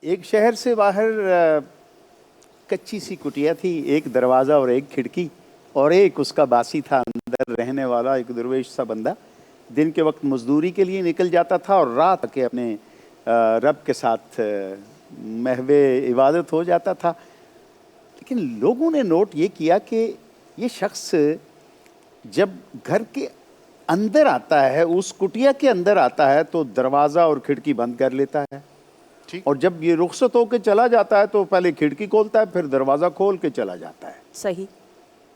एक शहर से बाहर कच्ची सी कुटिया थी, एक दरवाज़ा और एक खिड़की, और एक उसका बासी था अंदर रहने वाला एक दरवेश सा बंदा। दिन के वक्त मजदूरी के लिए निकल जाता था और रात के अपने रब के साथ महवे इबादत हो जाता था। लेकिन लोगों ने नोट ये किया कि ये शख्स जब घर के अंदर आता है, उस कुटिया के अंदर आता है, तो दरवाज़ा और खिड़की बंद कर लेता है। और जब ये रुखसत होकर चला जाता है तो पहले खिड़की खोलता है, फिर दरवाज़ा खोल के चला जाता है। सही।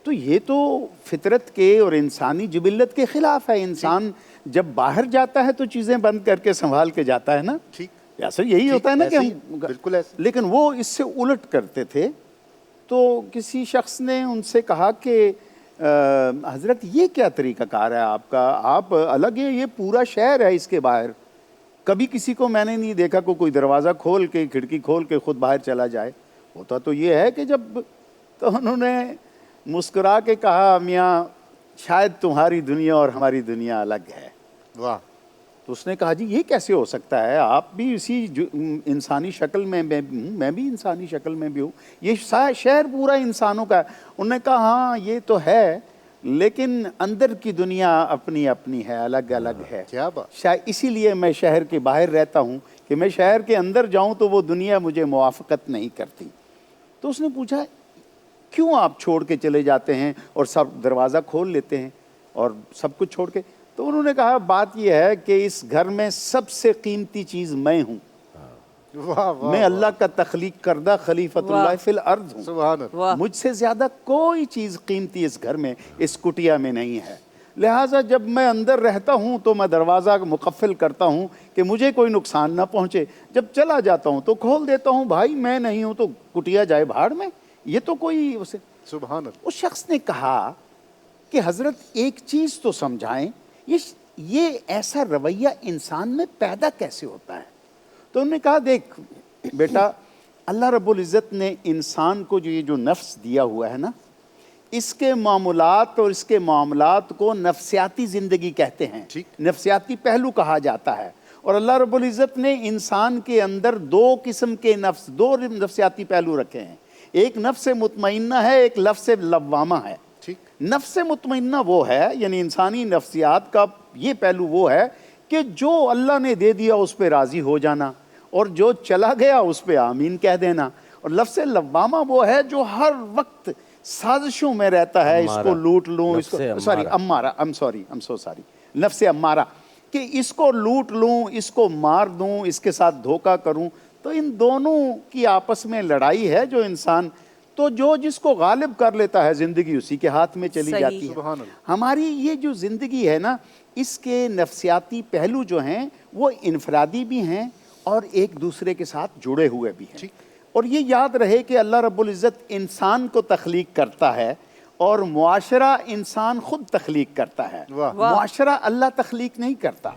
तो ये तो फितरत के और इंसानी जिबिल्लत के खिलाफ है। इंसान जब बाहर जाता है तो चीज़ें बंद करके संभाल के जाता है ना। ठीक, ऐसा यही होता है ना कि हम बिल्कुल ऐसे। लेकिन वो इससे उलट करते थे। तो किसी शख्स ने उनसे कहा कि हज़रत ये क्या तरीक़ाकार है आपका, आप अलग है, ये पूरा शहर है इसके बाहर, कभी किसी को मैंने नहीं देखा को कोई दरवाज़ा खोल के खिड़की खोल के खुद बाहर चला जाए। होता तो ये है कि जब, तो उन्होंने मुस्कुरा के कहा, मियाँ शायद तुम्हारी दुनिया और हमारी दुनिया अलग है। वाह। तो उसने कहा जी ये कैसे हो सकता है, आप भी इसी इंसानी शक्ल में मैं भी इंसानी शक्ल में भी हूँ, ये शहर पूरा इंसानों का है। उन्होंने कहा हाँ ये तो है, लेकिन अंदर की दुनिया अपनी अपनी है, अलग अलग है। क्या बात। शायद इसीलिए मैं शहर के बाहर रहता हूँ कि मैं शहर के अंदर जाऊँ तो वो दुनिया मुझे मुआफ़क़त नहीं करती। तो उसने पूछा क्यों आप छोड़ के चले जाते हैं और सब दरवाज़ा खोल लेते हैं और सब कुछ छोड़ के। तो उन्होंने कहा बात यह है कि इस घर में सबसे कीमती चीज़ मैं हूँ। वाह वाह। मैं अल्लाह का तख्लीक करदा खलीफतुल्लाह फिल अर्ज़ हूँ। सुभान अल्लाह। मुझसे ज़्यादा कोई चीज़ कीमती इस घर में, इस कुटिया में नहीं है। लिहाजा जब मैं अंदर रहता हूँ तो मैं दरवाज़ा मुकफ़्फ़िल करता हूँ कि मुझे कोई नुकसान ना पहुँचे। जब चला जाता हूँ तो खोल देता हूँ, भाई मैं नहीं हूँ तो कुटिया जाए भाड़ में, ये तो कोई उसे। सुभान अल्लाह। उस शख्स ने कहा कि हज़रत एक चीज़ तो समझाएं, ये ऐसा रवैया इंसान में पैदा कैसे होता है। तो उन्होंने कहा देख बेटा, अल्लाह रब्बुल इज़्ज़त ने इंसान को जो ये जो नफ्स दिया हुआ है ना, इसके मामूलात और इसके मामलात को नफ्सियाती ज़िंदगी कहते हैं, नफ्सियाती पहलू कहा जाता है। और अल्लाह रब्बुल इज़्ज़त ने इंसान के अंदर दो किस्म के नफ्स, दो नफ्सियाती पहलू रखे हैं। एक नफ्स मुतमइन्ना है, एक लफ्स लव्वामा है। नफ्स मुतमइन्ना वो है, यानी इंसानी नफ्सियात का ये पहलू वो है कि जो अल्लाह ने दे दिया उस पर राज़ी हो जाना, और जो चला गया उस पर आमीन कह देना। और लफ्स लव्वामा वो है जो हर वक्त साजिशों में रहता है, इसको लूट लूँ, इसको सॉरी अम्मारा नफ्स अम्मारा, कि इसको लूट लूँ, इसको मार दूँ, इसके साथ धोखा करूँ। तो इन दोनों की आपस में लड़ाई है जो इंसान, तो जो जिसको गालिब कर लेता है ज़िंदगी उसी के हाथ में चली जाती है। हमारी ये जो ज़िंदगी है ना, इसके नफ्सियाती पहलू जो हैं वो इनफरादी भी हैं और एक दूसरे के साथ जुड़े हुए भी हैं। और ये याद रहे कि अल्लाह रब्बुल इज़्ज़त इंसान को तख्लीक करता है और मुआशरा इंसान खुद तख्लीक करता है। मुआशरा अल्लाह तख्लीक नहीं करता।